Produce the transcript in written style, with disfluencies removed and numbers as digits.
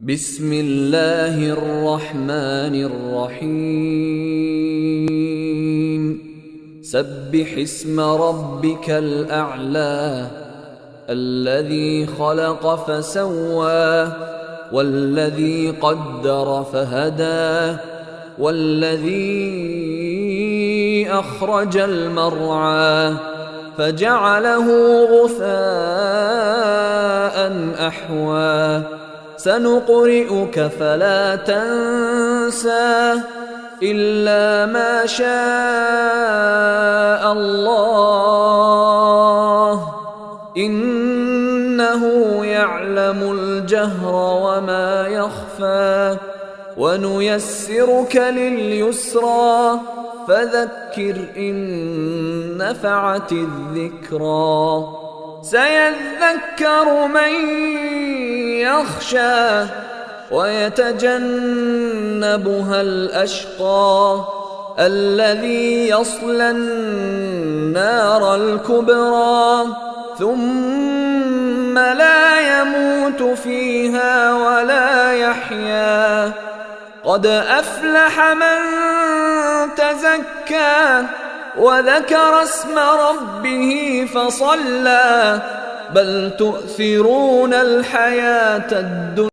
بسم الله الرحمن الرحيم سبح اسم ربك الأعلى الذي خلق فسوى والذي قدر فهدى والذي أخرج المرعى فجعله غثاء أحوى سنقرئك فلا تنسى إلا ما شاء الله إنه يعلم الجهر وما يخفى ونيسرك لليسرى فذكر إن نفعت الذكرى سيذكر من يخشى ويتجنبها الأشقى الذي يصلى النار الكبرى ثم لا يموت فيها ولا يحيا قد أفلح من تزكى وذكر اسم ربه فصلى بل تؤثرون الحياة الدنيا